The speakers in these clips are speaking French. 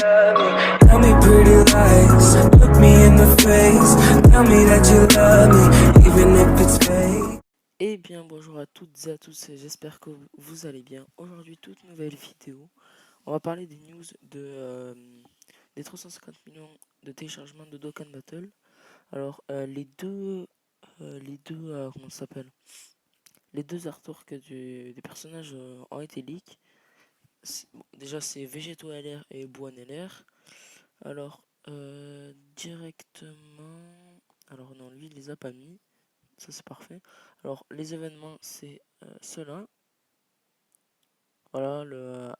love me. Tell me pretty lies, look me in the face. Tell me that you love me, even if it's fake. Eh bien bonjour à toutes et à tous, j'espère que vous allez bien. Aujourd'hui toute nouvelle vidéo, on va parler des news des 350 millions de téléchargements de Dokkan Battle. Alors comment ça s'appelle? Les deux artworks des personnages ont été leaks. Bon, déjà c'est Végéto LR et Buan LR. Alors directement, alors non lui il les a pas mis, ça c'est parfait. Alors les événements c'est ceux-là. Voilà,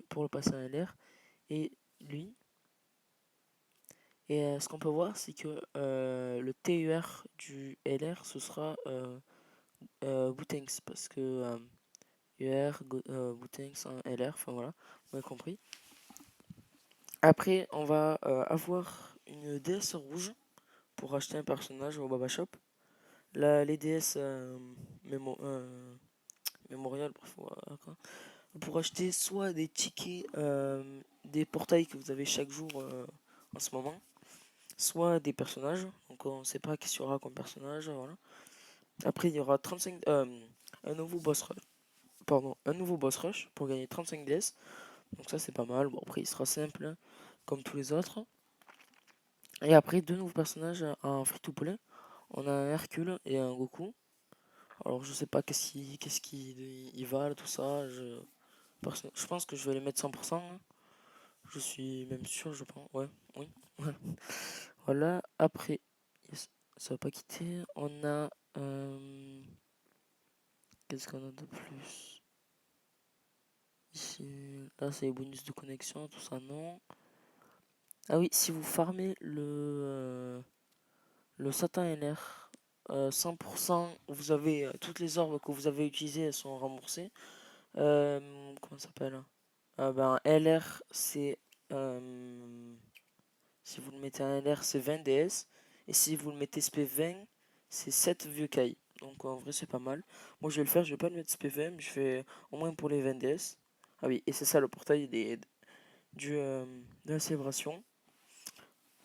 pour le passé à LR. Et lui. Et ce qu'on peut voir, c'est que le TER du LR, ce sera Boutengs. Parce que UR, Boutengs, LR, enfin voilà, vous avez compris. Après, on va avoir une DS rouge pour acheter un personnage au Baba Shop. Là, les DS Mémorial, bref, voilà, quoi. Pour acheter soit des tickets, des portails que vous avez chaque jour en ce moment, soit des personnages. Donc on ne sait pas qui sera comme personnage. Voilà. Après il y aura 35, un nouveau boss rush. Pardon, un nouveau boss rush pour gagner 35 DS. Donc ça c'est pas mal. Bon après il sera simple hein, comme tous les autres. Et après deux nouveaux personnages en free to play. On a un Hercule et un Goku. Alors je sais pas qu'est-ce qui y va tout ça. Je pense que je vais les mettre 100%. Hein. Je suis même sûr, je pense. Ouais, oui. Voilà, après, ça va pas quitter. On a. Qu'est-ce qu'on a de plus? Ici, là, c'est les bonus de connexion, tout ça, non. Ah oui, si vous farmez le Satan LR 100%, vous avez toutes les orbes que vous avez utilisées, elles sont remboursées. Comment ça s'appelle? Ben, LR, c'est. Si vous le mettez en LR, c'est 20 DS. Et si vous le mettez SP20, c'est 7 vieux Kai. Donc en vrai, c'est pas mal. Moi, je vais le faire. Je vais pas le mettre SP20, mais je fais au moins pour les 20 DS. Ah oui, et c'est ça le portail de la célébration.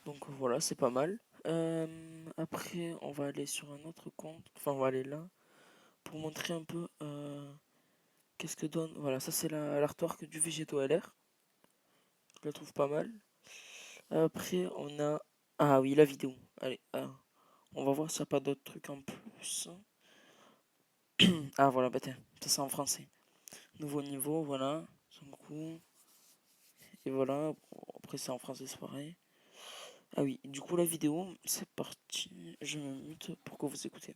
Donc voilà, c'est pas mal. Après, on va aller sur un autre compte. Enfin, on va aller là pour montrer un peu qu'est-ce que donne. Voilà, ça c'est l'artwork du Végéto LR. Je la trouve pas mal. Après, on a. Ah oui, la vidéo. Allez, on va voir s'il n'y a pas d'autres trucs en plus. Ah voilà, bah tiens, c'est ça en français. Nouveau niveau, voilà. Son coup. Et voilà. Après, c'est en français, c'est pareil. Ah oui, du coup, la vidéo, c'est parti. Je me mute pour que vous écoutez.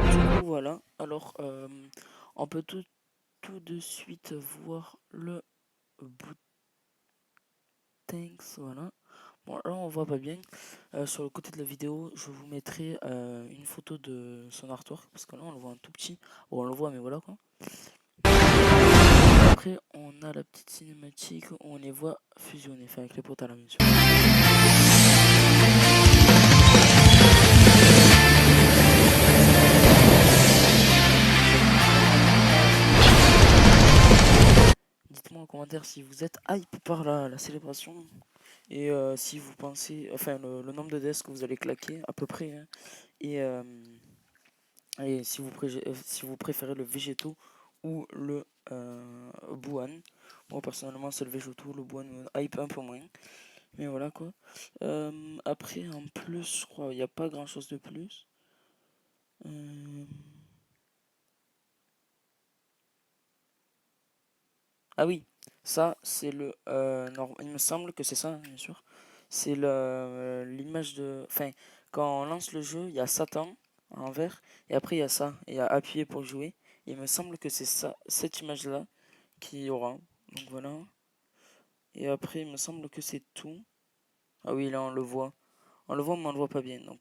Du coup, voilà. Alors, on peut tout de suite voir le bout. Thanks, voilà. Bon, là on voit pas bien. Sur le côté de la vidéo, je vous mettrai une photo de son artwork parce que là on le voit un tout petit. Bon, on le voit, mais voilà quoi. Après, on a la petite cinématique où on les voit fusionner, enfin avec les potes à la main. Dites-moi en commentaire si vous êtes hype par la célébration et si vous pensez, enfin le nombre de DS que vous allez claquer à peu près. Hein, et si vous préférez le Végéto ou le Buan. Moi personnellement c'est le Végéto, le Buan me hype un peu moins. Mais voilà quoi. Après en plus je crois il n'y a pas grand chose de plus. Ah oui, ça c'est le... il me semble que c'est ça, hein, bien sûr. C'est l'image de... Enfin, quand on lance le jeu, il y a Satan en vert, et après il y a ça, et il y a appuyer pour jouer. Il me semble que c'est ça, cette image-là qu'il y aura. Donc voilà. Et après, il me semble que c'est tout. Ah oui, là on le voit. On le voit, mais on le voit pas bien. Donc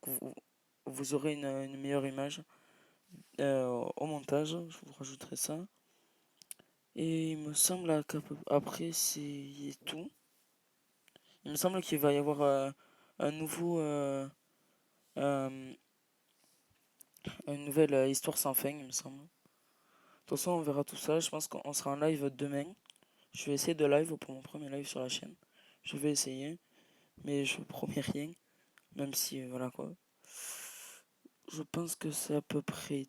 vous aurez une meilleure image au montage. Je vous rajouterai ça. Et il me semble qu'après c'est tout. Il me semble qu'il va y avoir un nouveau, euh, une nouvelle histoire sans fin, il me semble. De toute façon, on verra tout ça. Je pense qu'on sera en live demain. Je vais essayer de live pour mon premier live sur la chaîne. Je vais essayer, mais je promets rien. Même si, voilà quoi. Je pense que c'est à peu près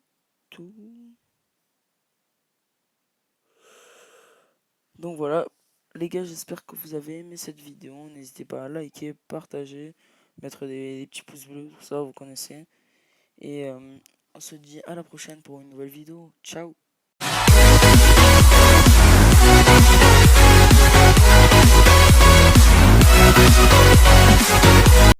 tout. Donc voilà, les gars, j'espère que vous avez aimé cette vidéo. N'hésitez pas à liker, partager, mettre des petits pouces bleus, tout ça, vous connaissez. Et on se dit à la prochaine pour une nouvelle vidéo. Ciao!